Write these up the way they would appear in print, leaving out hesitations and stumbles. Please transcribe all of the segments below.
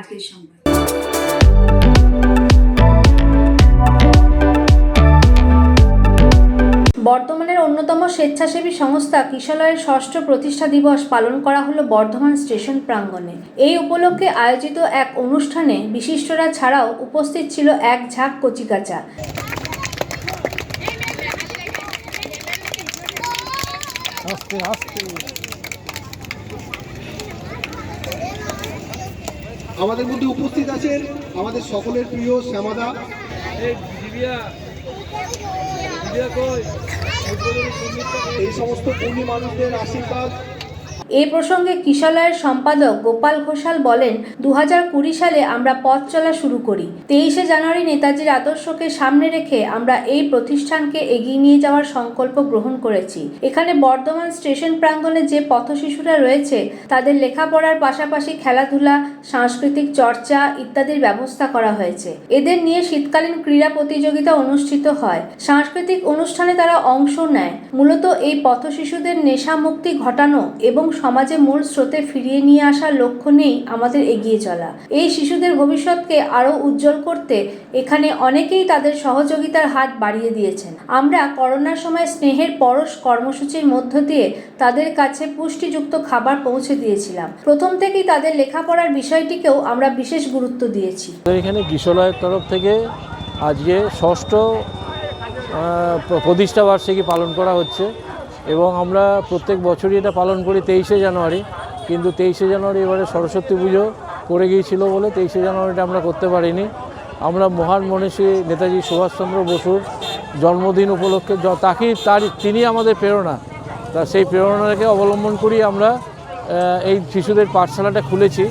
আজকের সংবাদ। বর্ধমানের অন্যতম স্বেচ্ছাসেবী সংস্থা কিশলয়ের ষষ্ঠ প্রতিষ্ঠা দিবস পালন করা হলো বর্ধমান স্টেশন প্রাঙ্গণে। এই উপলক্ষে আয়োজিত এক অনুষ্ঠানে বিশিষ্টরা ছাড়াও উপস্থিত ছিল এক ঝাঁক কচিকাঁচা। আমাদের মধ্যে উপস্থিত আছেন আমাদের সকলের প্রিয় শ্যামাদা। এই সমস্ত পুণ্যি মানুষদের আশীর্বাদ। এই প্রসঙ্গে কিশলয়ের সম্পাদক গোপাল ঘোষাল বলেন, 2020 সালে আমরা পথ চলা শুরু করি। 23শে জানুয়ারি নেতাজির আদর্শকে সামনে রেখে আমরা এই প্রতিষ্ঠানকে এগিয়ে নিয়ে যাওয়ার সংকল্প গ্রহণ করেছি। এখানে বর্ধমান স্টেশন প্রাঙ্গণে যে পথশিশুরা রয়েছে তাদের লেখাপড়ার পাশাপাশি খেলাধুলা, সাংস্কৃতিক চর্চা ইত্যাদির ব্যবস্থা করা হয়েছে। এদের নিয়ে শীতকালীন ক্রীড়া প্রতিযোগিতা অনুষ্ঠিত হয়। সাংস্কৃতিক অনুষ্ঠানে তারা অংশ নেয়। মূলত এই পথশিশুদের নেশা মুক্তি ঘটানো এবং সমাজে মূল স্রোতে ফিরিয়ে নিয়ে আসার লক্ষ্য নিয়েই আমাদের এগিয়ে চলা। এই শিশুদের ভবিষ্যৎকে আরও উজ্জ্বল করতে এখানে অনেকেই তাদের সহযোগিতার হাত বাড়িয়ে দিয়েছেন। আমরা করোনার সময় স্নেহের পরশ কর্মসূচির মধ্য দিয়ে তাদের কাছে পুষ্টিযুক্ত খাবার পৌঁছে দিয়েছিলাম। প্রথম থেকেই তাদের লেখাপড়ার বিষয়টিকেও আমরা বিশেষ গুরুত্ব দিয়েছি। এখানে কিশলয়ের তরফ থেকে আজকে ষষ্ঠ প্রতিষ্ঠা বার্ষিকী পালন করা হচ্ছে এবং আমরা প্রত্যেক বছরই এটা পালন করি 23শে জানুয়ারি, কিন্তু 23শে জানুয়ারি এবারে সরস্বতী পুজো পড়ে গিয়েছিল বলে 23শে জানুয়ারিটা আমরা করতে পারিনি। আমরা মহান মনীষী নেতাজি সুভাষচন্দ্র বসুর জন্মদিন উপলক্ষে তিনি আমাদের প্রেরণা, তা সেই প্রেরণাকে অবলম্বন করি আমরা এই শিশুদের পাঠশালাটা খুলেছি।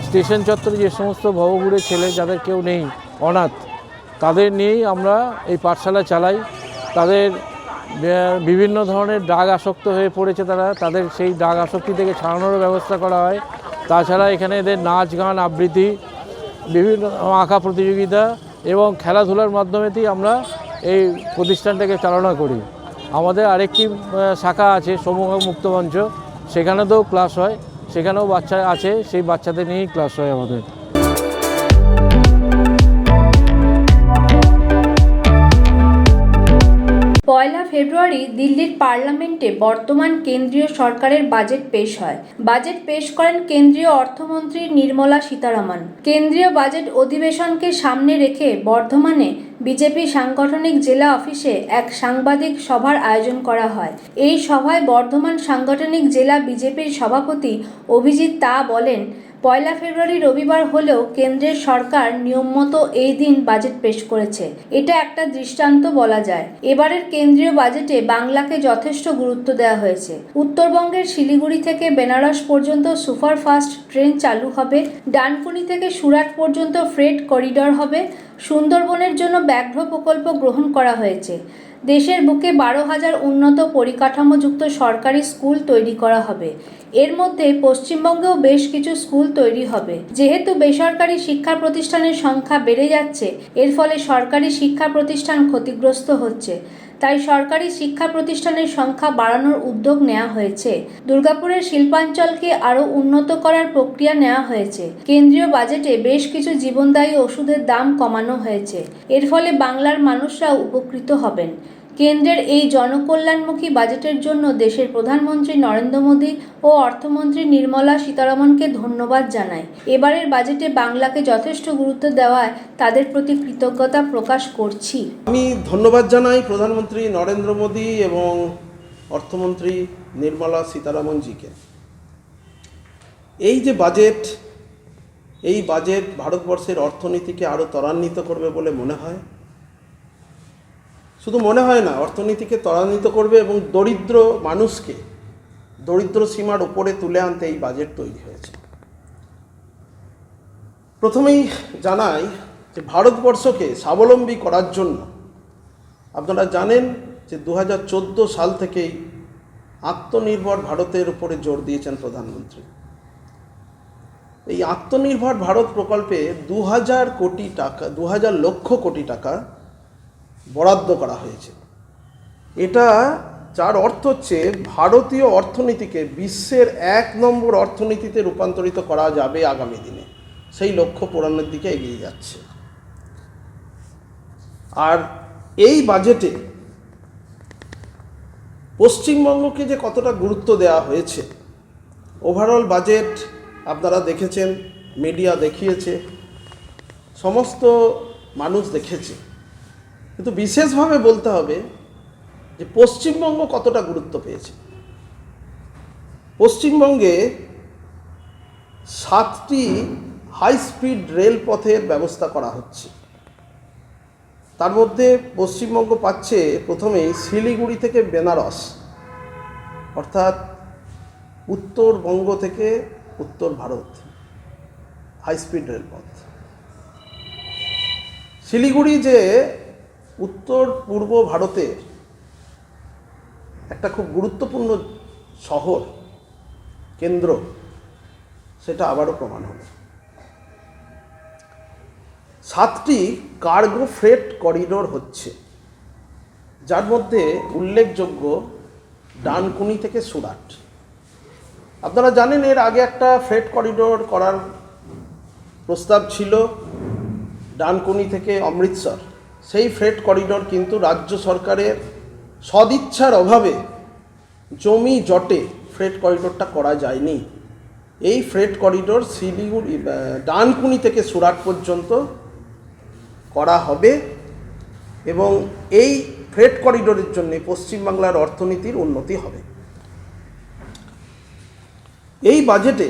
স্টেশন চত্বরে যে সমস্ত ভবঘুরে ছেলে যাদের কেউ নেই, অনাথ, তাদের নিয়েই আমরা এই পাঠশালা চালাই। তাদের বিভিন্ন ধরনের ড্রাগ আসক্ত হয়ে পড়েছে, তাদের সেই ড্রাগ আসক্তি থেকে ছাড়ানোর ব্যবস্থা করা হয়। তাছাড়া এখানে এদের নাচ গান আবৃত্তি, বিভিন্ন আঁকা প্রতিযোগিতা এবং খেলাধুলার মাধ্যমেতেই আমরা এই প্রতিষ্ঠানটাকে চালনা করি। আমাদের আরেকটি শাখা আছে সমূহ মুক্ত মঞ্চ, সেখানেও ক্লাস হয়, সেখানেও বাচ্চা আছে, সেই বাচ্চাদের নিয়েই ক্লাস হয় আমাদের। পয়লা ফেব্রুয়ারি দিল্লির পার্লামেন্টে বর্তমান কেন্দ্রীয় সরকারের বাজেট পেশ হয়। বাজেট পেশ করেন কেন্দ্রীয় অর্থমন্ত্রী নির্মলা সীতারামন। কেন্দ্রীয় বাজেট অধিবেশনকে সামনে রেখে বর্ধমানে বিজেপি সাংগঠনিক জেলা অফিসে এক সাংবাদিক সভার আয়োজন করা হয়। এই সভায় বর্ধমান সাংগঠনিক জেলা বিজেপির সভাপতি অভিজিৎ তা বলেন, পয়লা ফেব্রুয়ারি রবিবার হলেও কেন্দ্রের সরকার নিয়মমতো এই দিন বাজেট পেশ করেছে। এটা একটা দৃষ্টান্ত বলা যায়। এবারের কেন্দ্রীয় বাজেটে বাংলাকে যথেষ্ট গুরুত্ব দেওয়া হয়েছে। উত্তরবঙ্গের শিলিগুড়ি থেকে বেনারস পর্যন্ত সুপারফাস্ট ট্রেন চালু হবে। ডানকুনি থেকে সুরাট পর্যন্ত ফ্রেট করিডর হবে। সুন্দরবনের জন্য ব্যাঘ্র প্রকল্প গ্রহণ করা হয়েছে। দেশের বুকে 12,000 উন্নত পরিকাঠামোযুক্ত সরকারি স্কুল তৈরি করা হবে। এর মধ্যে পশ্চিমবঙ্গেও বেশ কিছু স্কুল তৈরি হবে। যেহেতু বেসরকারি শিক্ষা প্রতিষ্ঠানের সংখ্যা বেড়ে যাচ্ছে, এর ফলে সরকারি শিক্ষা প্রতিষ্ঠান ক্ষতিগ্রস্ত হচ্ছে। তাই সরকারি শিক্ষা প্রতিষ্ঠানের সংখ্যা বাড়ানোর উদ্যোগ নেওয়া হয়েছে। দুর্গাপুরের শিল্পাঞ্চলকে আরও উন্নত করার প্রক্রিয়া নেওয়া হয়েছে। কেন্দ্রীয় বাজেটে বেশ কিছু জীবনদায়ী ওষুধের দাম কমানো হয়েছে। এর ফলে বাংলার মানুষরাও উপকৃত হবেন। কেন্দ্রের এই জনকল্যাণমুখী বাজেটের জন্য দেশের প্রধানমন্ত্রী নরেন্দ্র মোদী ও অর্থমন্ত্রী নির্মলা সীতারামনকে ধন্যবাদ জানাই। এবারের বাজেটে বাংলাকে যথেষ্ট গুরুত্ব দেওয়ায় তাদের প্রতি কৃতজ্ঞতা প্রকাশ করছি। আমি ধন্যবাদ জানাই প্রধানমন্ত্রী নরেন্দ্র মোদী এবং অর্থমন্ত্রী নির্মলা সীতারামনজিকে। এই যে বাজেট, এই বাজেট ভারতবর্ষের অর্থনীতিকে আরও ত্বরান্বিত করবে বলে মনে হয়। শুধু মনে হয় না, অর্থনীতিকে ত্বরান্বিত করবে এবং দরিদ্র মানুষকে দরিদ্র সীমার উপরে তুলে আনতে এই বাজেট তৈরি হয়েছে। প্রথমেই জানাই যে ভারতবর্ষকে স্বাবলম্বী করার জন্য আপনারা জানেন যে 2014 সাল থেকেই আত্মনির্ভর ভারতের উপরে জোর দিয়েছেন প্রধানমন্ত্রী। এই আত্মনির্ভর ভারত প্রকল্পে 2000 লক্ষ কোটি টাকা বরাদ্দ করা হয়েছে। এটা যার অর্থ হচ্ছে ভারতীয় অর্থনীতিকে বিশ্বের 1 নম্বর অর্থনীতিতে রূপান্তরিত করা যাবে আগামী দিনে। সেই লক্ষ্য পূরণের দিকে এগিয়ে যাচ্ছে। আর এই বাজেটে পশ্চিমবঙ্গকে যে কতটা গুরুত্ব দেওয়া হয়েছে, ওভারঅল বাজেট আপনারা দেখেছেন, মিডিয়া দেখিয়েছে, সমস্ত মানুষ দেখেছে, কিন্তু বিশেষভাবে বলতে হবে যে পশ্চিমবঙ্গ কতটা গুরুত্ব পেয়েছে। পশ্চিমবঙ্গে 7টি হাই স্পিড রেলপথের ব্যবস্থা করা হচ্ছে। তার মধ্যে পশ্চিমবঙ্গ পাচ্ছে প্রথমেই শিলিগুড়ি থেকে বেনারস, অর্থাৎ উত্তরবঙ্গ থেকে উত্তর ভারত হাই স্পিড রেলপথ। শিলিগুড়ি যে উত্তর পূর্ব ভারতের একটা খুব গুরুত্বপূর্ণ শহর, কেন্দ্র, সেটা আবারও প্রমাণ হলো। 7টি কার্গো ফ্রেট করিডোর হচ্ছে, যার মধ্যে উল্লেখযোগ্য ডানকুনি থেকে সুরাট। আপনারা জানেন এর আগে একটা ফ্রেট করিডোর করার প্রস্তাব ছিল ডানকুনি থেকে অমৃতসর। সেই ফ্রেট করিডোর কিন্তু রাজ্য সরকারের সদিচ্ছার অভাবে জমি জটে ফ্রেট করিডোরটা করা যায়নি। এই ফ্রেট করিডোর শিলিগুড়ি ডানকুনি থেকে সুরাট পর্যন্ত করা হবে এবং এই ফ্রেট করিডোরের জন্য পশ্চিমবাংলার অর্থনীতির উন্নতি হবে। এই বাজেটে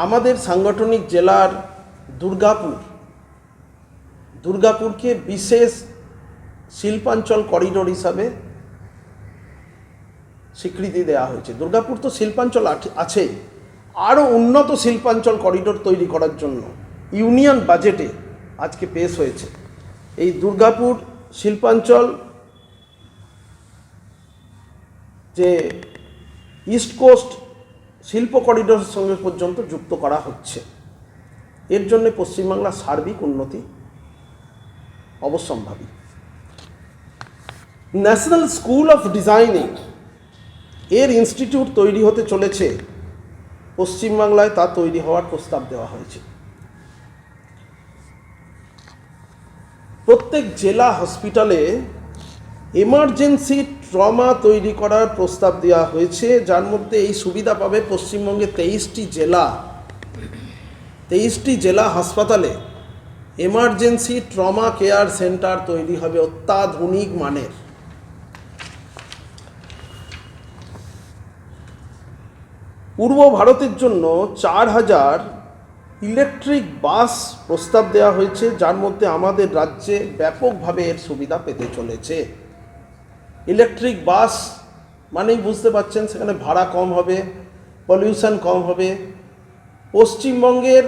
আমাদের সাংগঠনিক জেলার দুর্গাপুরকে বিশেষ শিল্পাঞ্চল করিডোর হিসাবে স্বীকৃতি দেওয়া হয়েছে। দুর্গাপুর তো শিল্পাঞ্চল আছেই, আরও উন্নত শিল্পাঞ্চল করিডোর তৈরি করার জন্য ইউনিয়ন বাজেটে আজকে পেশ হয়েছে। এই দুর্গাপুর শিল্পাঞ্চল যে ইস্ট কোস্ট শিল্প করিডোরের সঙ্গে পর্যন্ত যুক্ত করা হচ্ছে। এর জন্য পশ্চিমবাংলার সার্বিক উন্নতি অবশ্যম্ভাবী। ন্যাশনাল স্কুল অফ ডিজাইনিং এর ইনস্টিটিউট তৈরি হতে চলেছে পশ্চিমবাংলায়, তা তৈরি হওয়ার প্রস্তাব দেওয়া হয়েছে। প্রত্যেক জেলা হসপিটালে এমার্জেন্সি ট্রমা তৈরি করার প্রস্তাব দেওয়া হয়েছে, যার মধ্যে এই সুবিধা পাবে পশ্চিমবঙ্গে 23টি জেলা হাসপাতালে এমার্জেন্সি ট্রমা কেয়ার সেন্টার তৈরি হবে অত্যাধুনিক মানের। পূর্ব ভারতের জন্য 4000 ইলেকট্রিক বাস প্রস্তাব দেওয়া হয়েছে, যার মধ্যে আমাদের রাজ্যে ব্যাপকভাবে এর সুবিধা পেতে চলেছে। ইলেকট্রিক বাস মানেই বুঝতে পারছেন সেখানে ভাড়া কম হবে, পলিউশন কম হবে। পশ্চিমবঙ্গের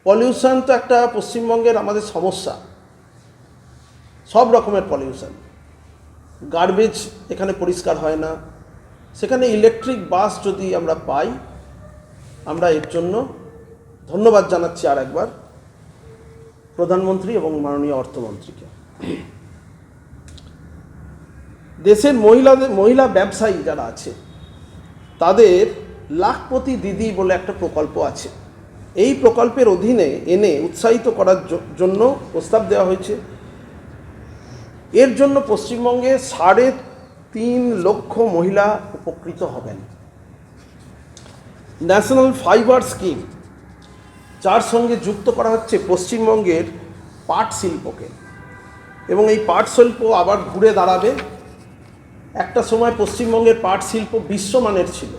পলিউশন তো একটা পশ্চিমবঙ্গের আমাদের সমস্যা, সব রকমের পলিউশন, গার্বেজ এখানে পরিষ্কার হয় না। সেখানে ইলেকট্রিক বাস যদি আমরা পাই, আমরা এর জন্য ধন্যবাদ জানাচ্ছি আর একবার প্রধানমন্ত্রী এবং মাননীয় অর্থমন্ত্রীকে। দেশের মহিলা ব্যবসায়ী যারা আছে তাদের লাখপতি দিদি বলে একটা প্রকল্প আছে। এই প্রকল্পের অধীনে এনে উৎসাহিত করার জন্য প্রস্তাব দেওয়া হয়েছে। এর জন্য পশ্চিমবঙ্গে 3.5 লক্ষ মহিলা উপকৃত হবেন। ন্যাশনাল ফাইবার স্কিম, যার সঙ্গে যুক্ত করা হচ্ছে পশ্চিমবঙ্গের পাট শিল্পকে, এবং এই পাট শিল্প আবার ঘুরে দাঁড়াবে। একটা সময় পশ্চিমবঙ্গের পাট শিল্প বিশ্বমানের ছিল,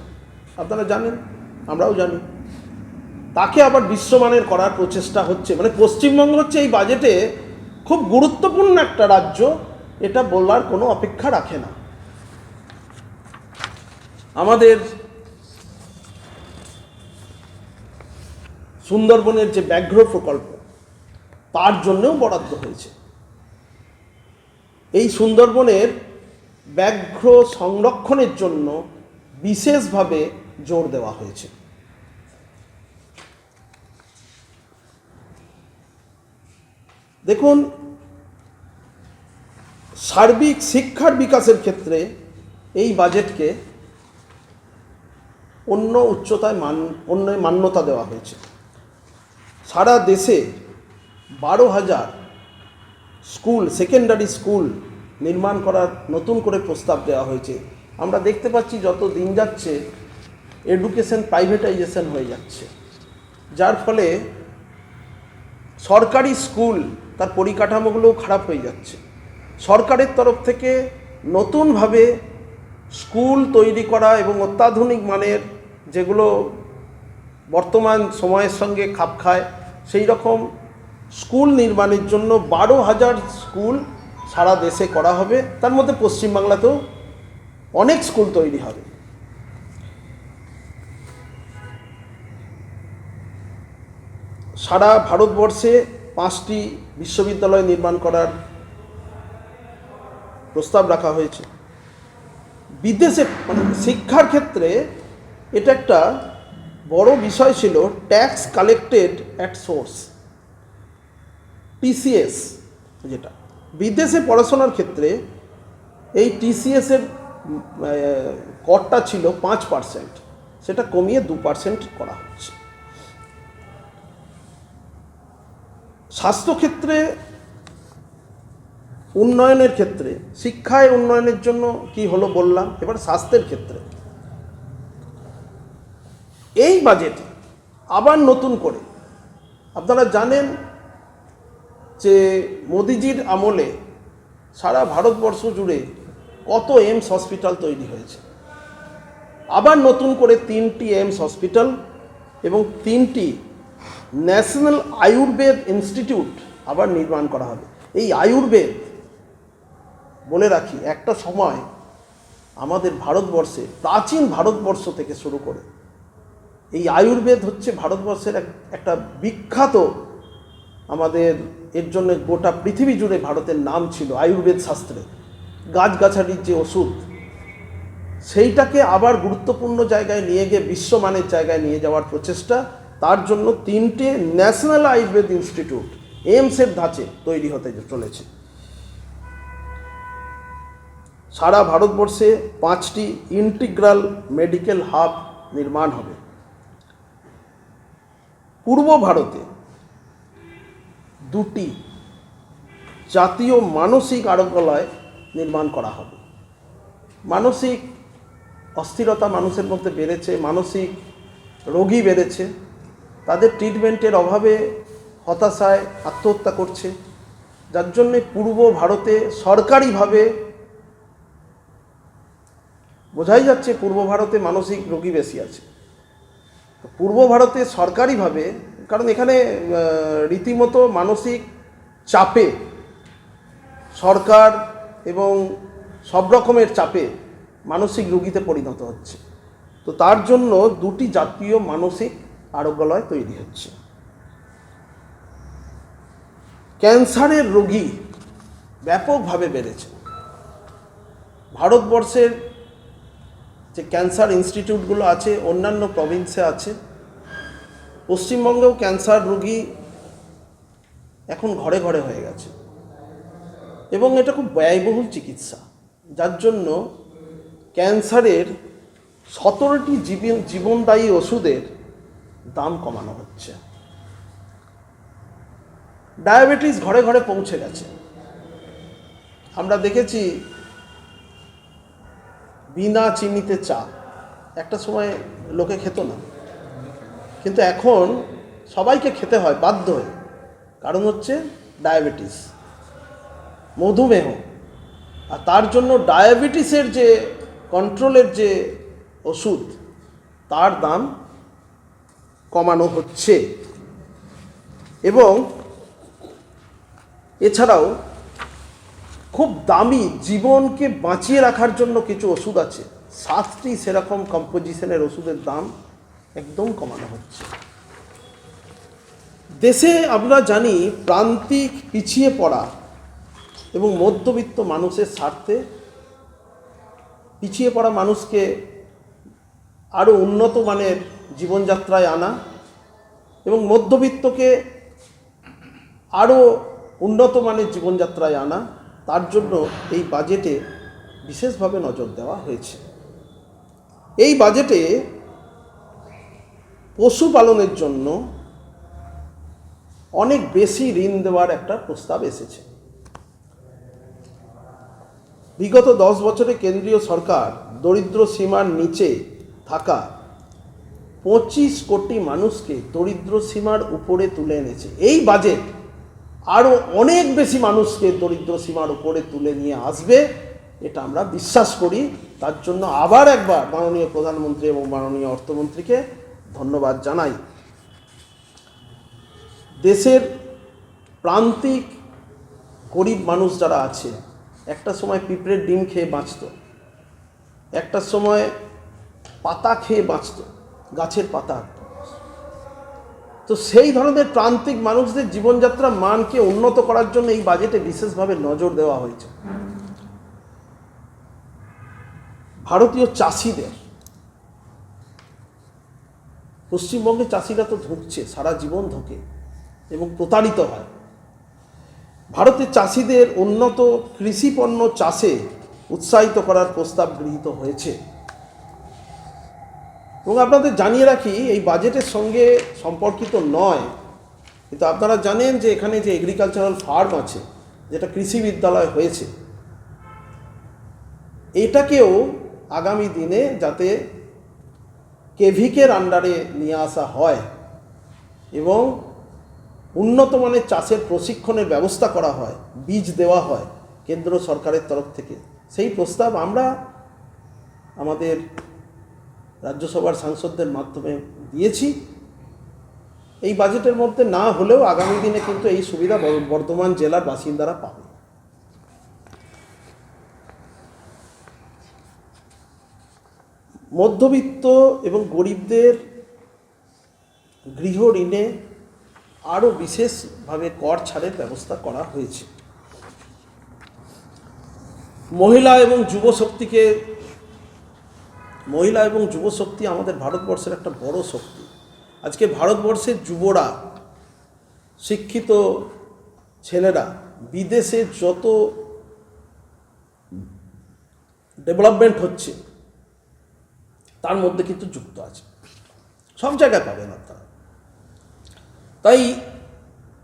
আপনারা জানেন, আমরাও জানি। তাকে আবার বিশ্বমানের করার প্রচেষ্টা হচ্ছে। মানে পশ্চিমবঙ্গ হচ্ছে এই বাজেটে খুব গুরুত্বপূর্ণ একটা রাজ্য, এটা বলার কোনো অপেক্ষা রাখে না। আমাদের সুন্দরবনের যে ব্যাঘ্র প্রকল্প, তার জন্যও বরাদ্দ হয়েছে। এই সুন্দরবনের ব্যাঘ্র সংরক্ষণের জন্য বিশেষভাবে জোর দেওয়া হয়েছে। দেখুন, সার্বিক শিক্ষার বিকাশের ক্ষেত্রে এই বাজেটকে অন্য উচ্চতায় অন্য মান্যতা দেওয়া হয়েছে। সারা দেশে 12,000 স্কুল, সেকেন্ডারি স্কুল নির্মাণ করার নতুন করে প্রস্তাব দেওয়া হয়েছে। আমরা দেখতে পাচ্ছি যত দিন যাচ্ছে এডুকেশন প্রাইভেটাইজেশন হয়ে যাচ্ছে, যার ফলে সরকারি স্কুল তার পরিকাঠামোগুলোও খারাপ হয়ে যাচ্ছে। সরকারের তরফ থেকে নতুনভাবে স্কুল তৈরি করা এবং অত্যাধুনিক মানের, যেগুলো বর্তমান সময়ের সঙ্গে খাপ খায়, সেই রকম স্কুল নির্মাণের জন্য 12,000 স্কুল সারা দেশে করা হবে। তার মধ্যে পশ্চিমবাংলাতেও অনেক স্কুল তৈরি হবে। সারা ভারতবর্ষে 5টি বিশ্ববিদ্যালয় নির্মাণ করার প্রস্তাব রাখা হয়েছে। বিদেশে মানে শিক্ষার ক্ষেত্রে এটা একটা বড় বিষয় ছিল, tax collected at source, TCS. যেটা বিদেশে পড়াশোনার ক্ষেত্রে এই টিসিএসের করটা ছিল 5%, সেটা কমিয়ে 2% করা হচ্ছে। স্বাস্থ্যক্ষেত্রে উন্নয়নের ক্ষেত্রে, শিক্ষায় উন্নয়নের জন্য কি হলো বললাম, এবার স্বাস্থ্যের ক্ষেত্রে এই বাজেটে আবার নতুন করে, আপনারা জানেন যে মোদিজির আমলে সারা ভারতবর্ষ জুড়ে কত এইমস হসপিটাল তৈরি হয়েছে। আবার নতুন করে 3টি এইমস হসপিটাল এবং 3টি ন্যাশনাল আয়ুর্বেদ ইনস্টিটিউট আবার নির্মাণ করা হবে। এই আয়ুর্বেদ, বলে রাখি, একটা সময় আমাদের ভারতবর্ষে, প্রাচীন ভারতবর্ষ থেকে শুরু করে এই আয়ুর্বেদ হচ্ছে ভারতবর্ষের একটা বিখ্যাত, আমাদের এর জন্য গোটা পৃথিবী জুড়ে ভারতের নাম ছিল আয়ুর্বেদ শাস্ত্রে। গাছগাছালির যে ওষুধ, সেইটাকে আবার গুরুত্বপূর্ণ জায়গায় নিয়ে গিয়ে বিশ্বমানের জায়গায় নিয়ে যাওয়ার প্রচেষ্টা, তার জন্য 3টে ন্যাশনাল আয়ুর্বেদ ইনস্টিটিউট এইমসের ধাঁচে তৈরি হতে চলেছে। সারা ভারতবর্ষে 5টি ইন্টিগ্রাল মেডিকেল হাব নির্মাণ হবে। পূর্ব ভারতে 2টি জাতীয় মানসিক আরোগ্যালয় নির্মাণ করা হবে। মানসিক অস্থিরতা মানুষের মধ্যে বেড়েছে, মানসিক রোগী বেড়েছে, তাদের ট্রিটমেন্টের অভাবে হতাশায় আত্মহত্যা করছে, যার জন্যে পূর্ব ভারতে সরকারিভাবে, বোঝাই যাচ্ছে পূর্ব ভারতে মানসিক রোগী বেশি আছে। পূর্ব ভারতে সরকারিভাবে, কারণ এখানে রীতিমতো মানসিক চাপে, সরকার এবং সব রকমের চাপে মানসিক রোগীতে পরিণত হচ্ছে, তো তার জন্য 2টি জাতীয় মানসিক আরোগ্যালয় তৈরি হচ্ছে। ক্যান্সারের রোগী ব্যাপকভাবে বেড়েছে। ভারতবর্ষের যে ক্যান্সার ইনস্টিটিউটগুলো আছে, অন্যান্য প্রভিন্সে আছে, পশ্চিমবঙ্গেও ক্যান্সার রোগী এখন ঘরে ঘরে হয়ে গেছে এবং এটা খুব ব্যয়বহুল চিকিৎসা, যার জন্য ক্যান্সারের 17টি জীবনদায়ী ওষুধের দাম কমানো হচ্ছে। ডায়াবেটিস ঘরে ঘরে পৌঁছে গেছে। আমরা দেখেছি বিনা চিনিতে চা, একটা সময় লোকে খেত না, কিন্তু এখন সবাইকে খেতে হয় বাধ্য হয়ে, কারণ হচ্ছে ডায়াবেটিস, মধুমেহ। আর তার জন্য ডায়াবেটিসের যে কন্ট্রোলের যে ওষুধ, তার দাম কমানো হচ্ছে। এবং এছাড়াও খুব দামি, জীবনকে বাঁচিয়ে রাখার জন্য কিছু ওষুধ আছে, 7টি সেরকম কম্পোজিশনের ওষুধের দাম একদম কমানো হচ্ছে। দেশে আমরা জানি প্রান্তিক, পিছিয়ে পড়া এবং মধ্যবিত্ত মানুষের স্বার্থে পিছিয়ে পড়া মানুষকে আরও উন্নত মানের জীবনযাত্রায় আনা এবং মধ্যবিত্তকে আরও উন্নত মানের জীবনযাত্রায় আনা, তার জন্য এই বাজেটে বিশেষভাবে নজর দেওয়া হয়েছে। এই বাজেটে পশুপালনের জন্য অনেক বেশি ঋণ দেওয়ার একটা প্রস্তাব এসেছে। বিগত 10 বছরে কেন্দ্রীয় সরকার দরিদ্র সীমার নিচে থাকা 25 কোটি মানুষকে দরিদ্র সীমার উপরে তুলে এনেছে। এই বাজেট আরও অনেক বেশি মানুষকে দরিদ্র সীমার উপরে তুলে নিয়ে আসবে, এটা আমরা বিশ্বাস করি। তার জন্য আবার একবার মাননীয় প্রধানমন্ত্রী এবং মাননীয় অর্থমন্ত্রীকে ধন্যবাদ জানাই। দেশের প্রান্তিক গরিব মানুষ যারা আছে, একটা সময় পিঁপড়ের ডিম খেয়ে বাঁচত, একটা সময় পাতা খেয়ে বাঁচত, গাছের পাতা। তো সেই ধরনের প্রান্তিক মানুষদের জীবনযাত্রার মানকে উন্নত করার জন্য এই বাজেটে বিশেষভাবে নজর দেওয়া হয়েছে। ভারতীয় চাষিদের, পশ্চিমবঙ্গে চাষিরা তো ধুঁকছে, সারা জীবন ধোকে এবং প্রতারিত হয়। ভারতের চাষিদের উন্নত কৃষিপণ্য চাষে উৎসাহিত করার প্রস্তাব গৃহীত হয়েছে। এবং আপনাদের জানিয়ে রাখি, এই বাজেটের সঙ্গে সম্পর্কিত নয়, কিন্তু আপনারা জানেন যে এখানে যে এগ্রিকালচারাল ফার্ম আছে, যেটা কৃষি বিদ্যালয় হয়েছে, এটাকেও আগামী দিনে যাতে কেভিকের আন্ডারে নিয়ে আসা হয় এবং উন্নত মানের চাষের প্রশিক্ষণের ব্যবস্থা করা হয়, বীজ দেওয়া হয় কেন্দ্র সরকারের তরফ থেকে, সেই প্রস্তাব আমরা আমাদের রাজ্যসভার সাংসদদের মাধ্যমে দিয়েছি। এই বাজেটের মধ্যে না হলেও আগামী দিনে কিন্তু এই সুবিধা বর্ধমান জেলার বাসিন্দারা পাবে। মধ্যবিত্ত এবং গরিবদের গৃহ ঋণে আরও বিশেষভাবে কর ছাড়ের ব্যবস্থা করা হয়েছে। মহিলা এবং যুবশক্তি আমাদের ভারতবর্ষের একটা বড় শক্তি। আজকে ভারতবর্ষের যুবরা, শিক্ষিত ছেলেরা বিদেশে যত ডেভেলপমেন্ট হচ্ছে তার মধ্যে কিন্তু যুক্ত আছে, সব জায়গায় পাবেন আপনারা। তাই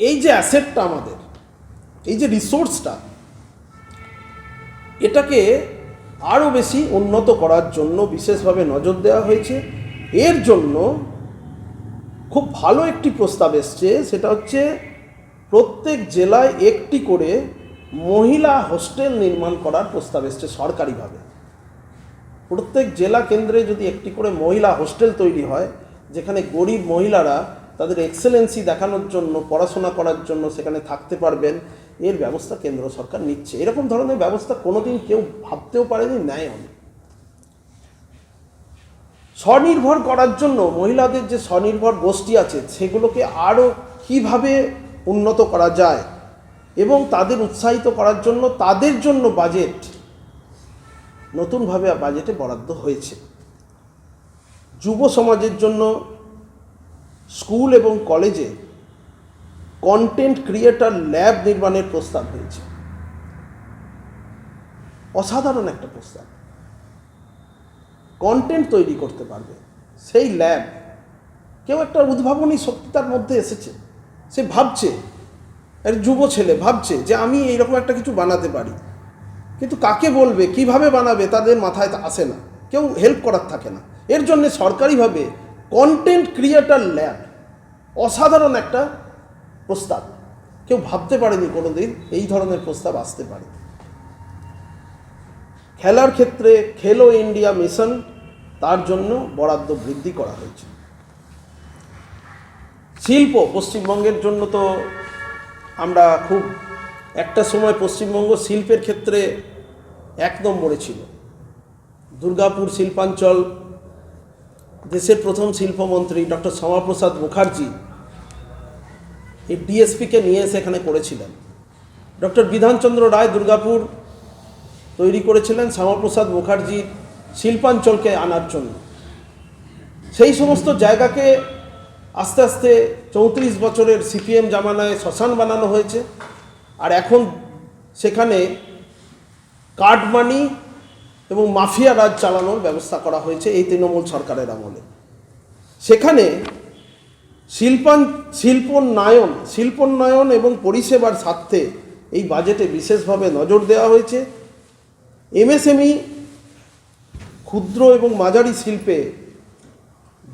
এই যে অ্যাসেটটা আমাদের, এই যে রিসোর্সটা, এটাকে আরও বেশি উন্নত করার জন্য বিশেষভাবে নজর দেওয়া হয়েছে। এর জন্য খুব ভালো একটি প্রস্তাব এসছে, সেটা হচ্ছে প্রত্যেক জেলায় একটি করে মহিলা হোস্টেল নির্মাণ করার প্রস্তাব এসছে সরকারিভাবে। প্রত্যেক জেলা কেন্দ্রে যদি একটি করে মহিলা হোস্টেল তৈরি হয়, যেখানে গরিব মহিলারা তাদের এক্সেলেন্সি দেখানোর জন্য, পড়াশোনা করার জন্য সেখানে থাকতে পারবেন, এর ব্যবস্থা কেন্দ্র সরকার নিচ্ছে। এরকম ধরনের ব্যবস্থা কোনোদিন কেউ ভাবতেও পারেনি, নেয় অনেক। স্বনির্ভর করার জন্য মহিলাদের যে স্বনির্ভর গোষ্ঠী আছে, সেগুলোকে আরও কীভাবে উন্নত করা যায় এবং তাদের উৎসাহিত করার জন্য তাদের জন্য বাজেট নতুনভাবে বাজেটে বরাদ্দ হয়েছে। যুব সমাজের জন্য স্কুল এবং কলেজে কন্টেন্ট ক্রিয়েটর ল্যাব নির্মাণের প্রস্তাব হয়েছে। অসাধারণ একটা প্রস্তাব। কন্টেন্ট তৈরি করতে পারবে সেই ল্যাব। কেউ একটা উদ্ভাবনী শক্তি তার মধ্যে এসেছে, সে ভাবছে, এক যুব ছেলে ভাবছে যে আমি এইরকম একটা কিছু বানাতে পারি, কিন্তু কাকে বলবে, কিভাবে বানাবে, তাদের মাথায় আসে না, কেউ হেল্প করার থাকে না। এর জন্য সরকারিভাবে কন্টেন্ট ক্রিয়েটর ল্যাব, অসাধারণ একটা প্রস্তাব। কেউ ভাবতে পারেনি কোনোদিন এই ধরনের প্রস্তাব আসতে পারে। খেলার ক্ষেত্রে খেলো ইন্ডিয়া মিশন, তার জন্য বরাদ্দ বৃদ্ধি করা হয়েছে। শিল্প, পশ্চিমবঙ্গের জন্য তো আমরা খুব একটা সময় পশ্চিমবঙ্গ শিল্পের ক্ষেত্রে 1 নম্বরে ছিল। দুর্গাপুর শিল্পাঞ্চল, দেশের প্রথম শিল্পমন্ত্রী ডক্টর শ্যামাপ্রসাদ মুখার্জি এই ডিএসপিকে নিয়ে এসে এখানে করেছিলেন। ডক্টর বিধানচন্দ্র রায় দুর্গাপুর তৈরি করেছিলেন শ্যামাপ্রসাদ মুখার্জির শিল্পাঞ্চলকে আনার জন্য। সেই সমস্ত জায়গাকে আস্তে আস্তে 34 বছরের সিপিএম জামানায় শ্মশান বানানো হয়েছে, আর এখন সেখানে কাটমানি এবং মাফিয়া রাজ চালানোর ব্যবস্থা করা হয়েছে এই তৃণমূল সরকারের আমলে। সেখানে শিল্পোন্নয়ন এবং পরিষেবার স্বার্থে এই বাজেটে বিশেষভাবে নজর দেওয়া হয়েছে। এমএসএমই ক্ষুদ্র এবং মাঝারি শিল্পে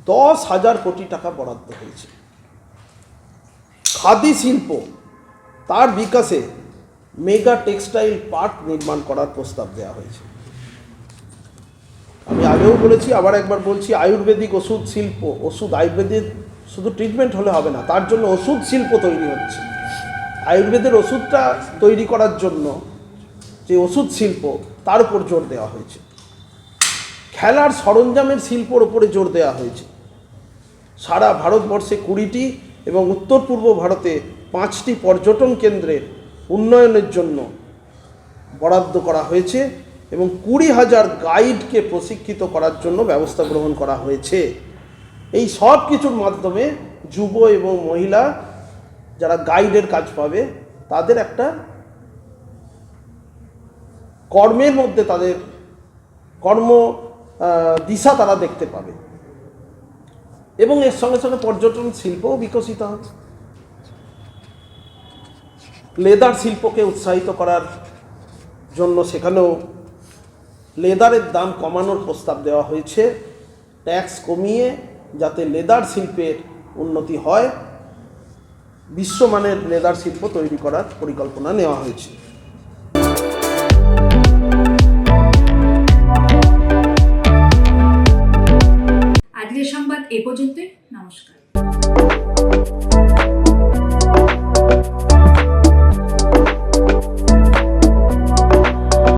10,000 কোটি টাকা বরাদ্দ হয়েছে। খাদি শিল্প তার বিকাশে মেগা টেক্সটাইল পার্ক নির্মাণ করার প্রস্তাব দেওয়া হয়েছে। আমি আগেও বলেছি, আবার একবার বলছি, আয়ুর্বেদিক ওষুধ শিল্প, আয়ুর্বেদিক শুধু ট্রিটমেন্ট হলে হবে না, তার জন্য ওষুধ শিল্প তৈরি হচ্ছে। আয়ুর্বেদের ওষুধটা তৈরি করার জন্য যে ওষুধ শিল্প, তার উপর জোর দেওয়া হয়েছে। খেলার সরঞ্জামের শিল্পর উপরে জোর দেওয়া হয়েছে। সারা ভারতবর্ষে 20টি এবং উত্তর পূর্ব ভারতে 5টি পর্যটন কেন্দ্রের উন্নয়নের জন্য বরাদ্দ করা হয়েছে এবং 20,000 গাইডকে প্রশিক্ষিত করার জন্য ব্যবস্থা গ্রহণ করা হয়েছে। এই সব কিছুর মাধ্যমে যুব এবং মহিলা যারা গাইডের কাজ পাবে, তাদের একটা কর্মের মধ্যে তাদের কর্ম দিশা তারা দেখতে পাবে এবং এর সঙ্গে সঙ্গে পর্যটন শিল্পও বিকশিত হবে। লেদার শিল্পকে উৎসাহিত করার জন্য সেখানেও লেদারের দাম কমানোর প্রস্তাব দেওয়া হয়েছে। ট্যাক্স কমিয়ে যাতে লেদার শিল্পের উন্নতি হয়, বিশ্বমানের লেদার শিল্প তৈরি করার পরিকল্পনা নেওয়া হয়েছে।